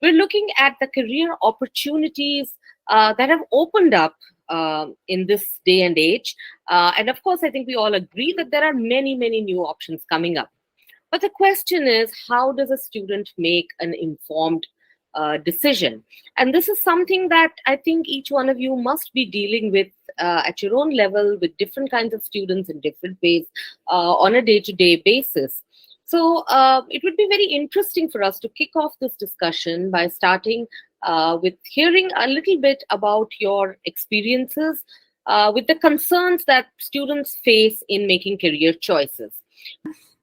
we're looking at the career opportunities that have opened up in this day and age. And of course, I think we all agree that there are many, many new options coming up. But the question is, how does a student make an informed decision? And this is something that I think each one of you must be dealing with at your own level, with different kinds of students in different ways on a day-to-day basis. So it would be very interesting for us to kick off this discussion by starting with hearing a little bit about your experiences with the concerns that students face in making career choices.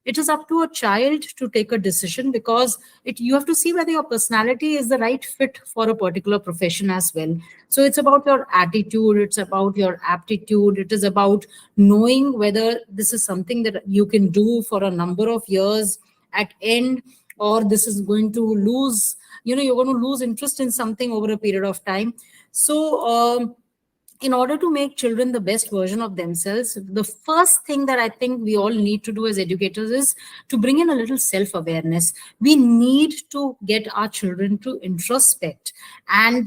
It is up to a child to take a decision, because you have to see whether your personality is the right fit for a particular profession as well. So it's about your attitude, it's about your aptitude, it is about knowing whether this is something that you can do for a number of years at end, or this is going to lose, you're going to lose interest in something over a period of time. So in order to make children the best version of themselves, the first thing that I think we all need to do as educators is to bring in a little self-awareness. We need to get our children to introspect and,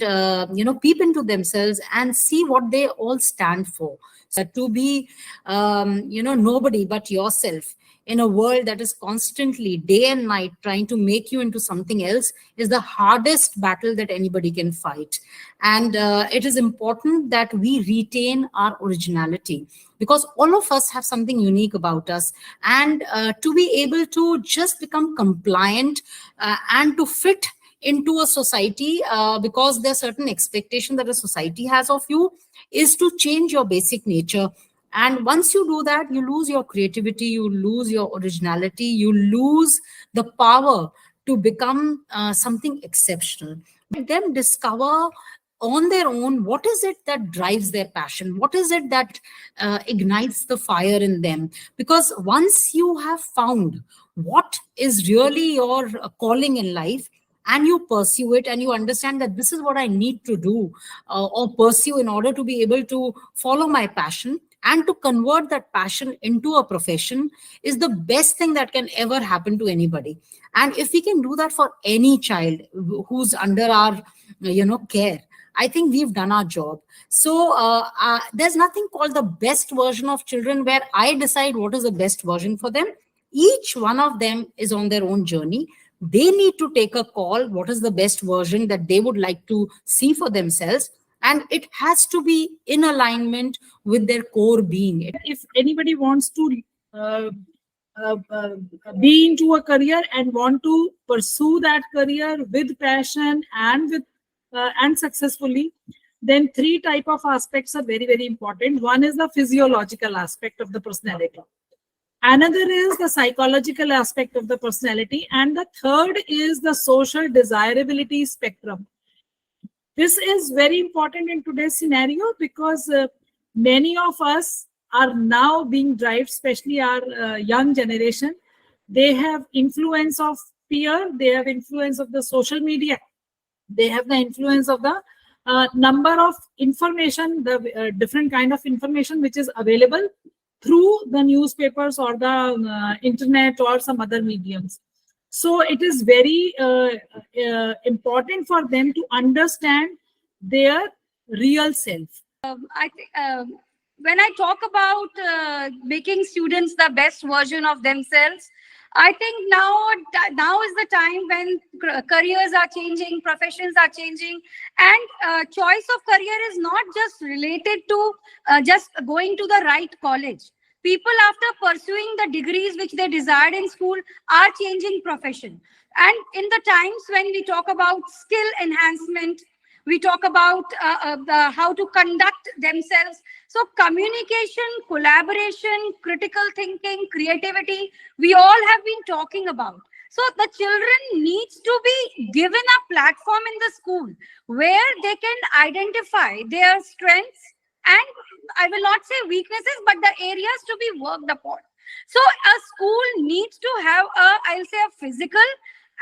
peep into themselves and see what they all stand for. So to be, nobody but yourself in a world that is constantly day and night trying to make you into something else is the hardest battle that anybody can fight. And it is important that we retain our originality, because all of us have something unique about us. And to be able to just become compliant and to fit into a society because there's certain expectation that a society has of you, is to change your basic nature. And once you do that, you lose your creativity, you lose your originality, you lose the power to become something exceptional. Let them discover on their own what is it that drives their passion, what is it that ignites the fire in them. Because once you have found what is really your calling in life, and you pursue it, and you understand that this is what I need to do or pursue in order to be able to follow my passion, and to convert that passion into a profession, is the best thing that can ever happen to anybody. And if we can do that for any child who's under our care, I think we've done our job. So there's nothing called the best version of children where I decide what is the best version for them. Each one of them is on their own journey. They need to take a call, what is the best version that they would like to see for themselves. And it has to be in alignment with their core being. If anybody wants to be into a career and want to pursue that career with passion and with and successfully, then three type of aspects are very, very important. One is the physiological aspect of the personality. Another is the psychological aspect of the personality. And the third is the social desirability spectrum. This is very important in today's scenario, because many of us are now being driven, especially our young generation. They have influence of peer, they have influence of the social media, they have the influence of the number of information, the different kind of information which is available through the newspapers or the internet or some other mediums. So it is very important for them to understand their real self. I think when I talk about making students the best version of themselves, I think now is the time when careers are changing, professions are changing, and choice of career is not just related to just going to the right college. People, after pursuing the degrees which they desired in school, are changing profession. And in the times when we talk about skill enhancement, we talk about how to conduct themselves. So communication, collaboration, critical thinking, creativity, we all have been talking about. So the children needs to be given a platform in the school where they can identify their strengths and, I will not say weaknesses, but the areas to be worked upon. So a school needs to have I'll say a physical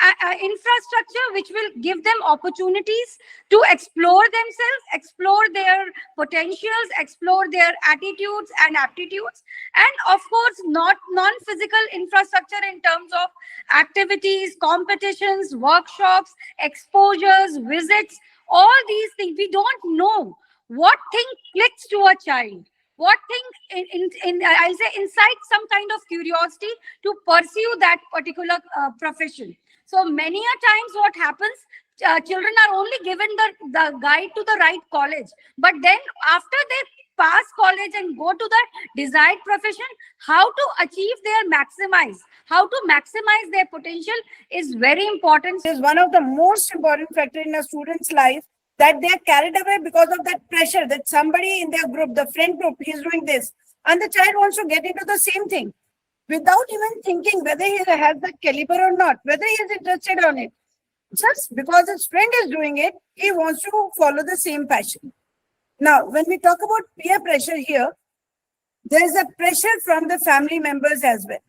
infrastructure which will give them opportunities to explore themselves, explore their potentials, explore their attitudes and aptitudes, and of course not non-physical infrastructure in terms of activities, competitions, workshops, exposures, visits, all these things. We don't know what thing clicks to a child, what thing I'll say incites some kind of curiosity to pursue that particular profession. So many a times what happens, children are only given the guide to the right college, but then after they pass college and go to the desired profession, how to achieve how to maximize their potential is very important. Is one of the most important factor in a student's life, that they are carried away because of that pressure that somebody in their group, the friend group, is doing this, and the child wants to get into the same thing without even thinking whether he has the caliber or not, whether he is interested on it. Just because his friend is doing it, he wants to follow the same passion. Now, when we talk about peer pressure here, there is a pressure from the family members as well.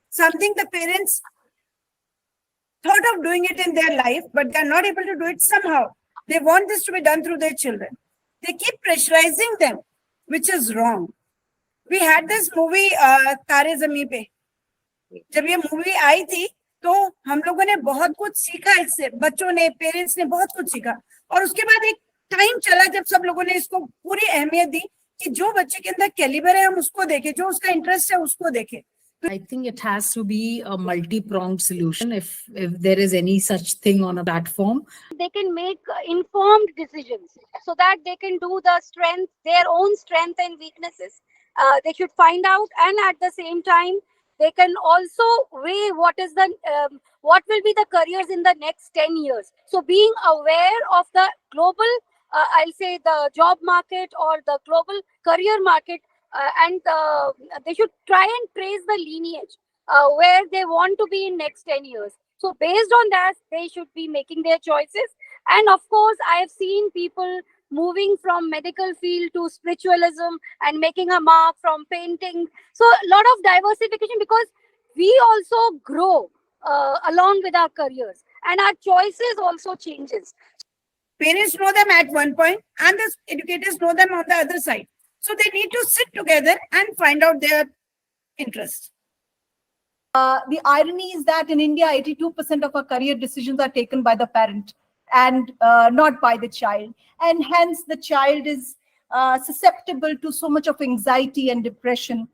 Something the parents thought of doing it in their life, but they're not able to do it somehow. They want this to be done through their children. They keep pressurizing them, which is wrong. We had this movie, तारे ज़मीं पे. जब ये movie आई थी, तो हम लोगों ने बहुत कुछ सीखा इससे, बच्चों ने, पेरेंट्स ने बहुत कुछ सीखा. और उसके बाद एक टाइम चला जब सब लोगों ने इसको पूरी अहमियत दी कि जो बच्चे के अंदर कैलिबर है हम उसको देखें, जो उसका इंटरेस्ट है उसको देखें. I think it has to be a multi-pronged solution if there is any such thing on a platform. They can make informed decisions so that they can do their own strength and weaknesses. They should find out, and at the same time, they can also weigh what will be the careers in the next 10 years. So being aware of the global, I'll say the job market or the global career market, and they should try and trace the lineage where they want to be in next 10 years. So based on that, they should be making their choices. And of course, I have seen people moving from medical field to spiritualism and making a mark from painting. So a lot of diversification, because we also grow along with our careers, and our choices also changes. Parents know them at one point, and the educators know them on the other side. So they need to sit together and find out their interests. The irony is that in India, 82% of our career decisions are taken by the parent and not by the child. And hence the child is susceptible to so much of anxiety and depression.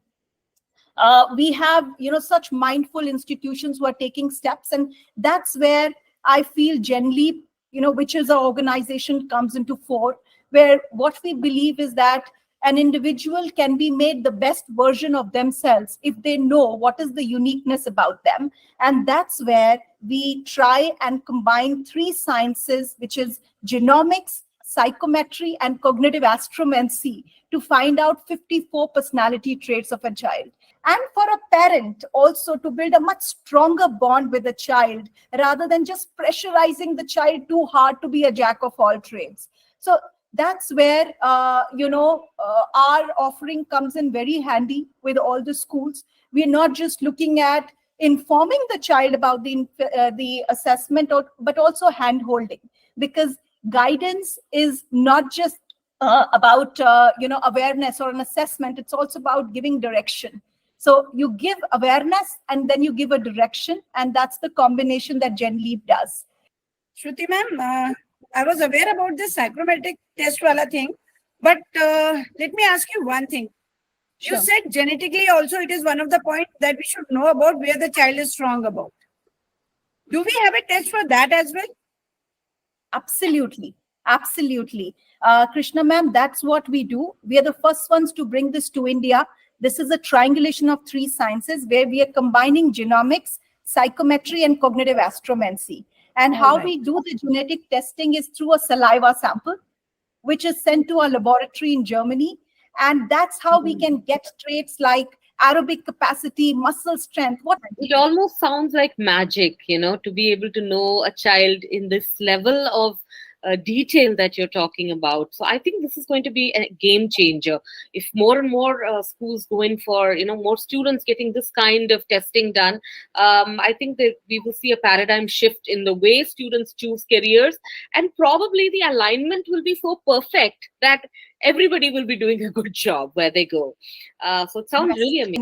We have, such mindful institutions who are taking steps. And that's where I feel GenLeap, which is our organization, comes into fore, where what we believe is that an individual can be made the best version of themselves if they know what is the uniqueness about them. And that's where we try and combine 3 sciences, which is genomics, psychometry, and cognitive astromancy, to find out 54 personality traits of a child. And for a parent also to build a much stronger bond with a child rather than just pressurizing the child too hard to be a jack of all trades. So that's where, our offering comes in very handy with all the schools. We're not just looking at informing the child about the assessment, but also hand-holding, because guidance is not just about, awareness or an assessment. It's also about giving direction. So you give awareness and then you give a direction, and that's the combination that GenLeap does. Shruti ma'am, I was aware about this psychometric test wala thing, but let me ask you one thing. Sure. You said genetically also it is one of the points that we should know about where the child is strong about. Do we have a test for that as well? Absolutely. Krishna ma'am, that's what we do. We are the first ones to bring this to India. This is a triangulation of 3 sciences where we are combining genomics, psychometry, and cognitive astromancy. And how we do the genetic testing is through a saliva sample, which is sent to our laboratory in Germany. And that's how we can get traits like aerobic capacity, muscle strength. It almost sounds like magic, to be able to know a child in this level of detail that you're talking about. So I think this is going to be a game changer. If more and more schools go in for, more students getting this kind of testing done, I think that we will see a paradigm shift in the way students choose careers, and probably the alignment will be so perfect that everybody will be doing a good job where they go. So it sounds Yes. really amazing.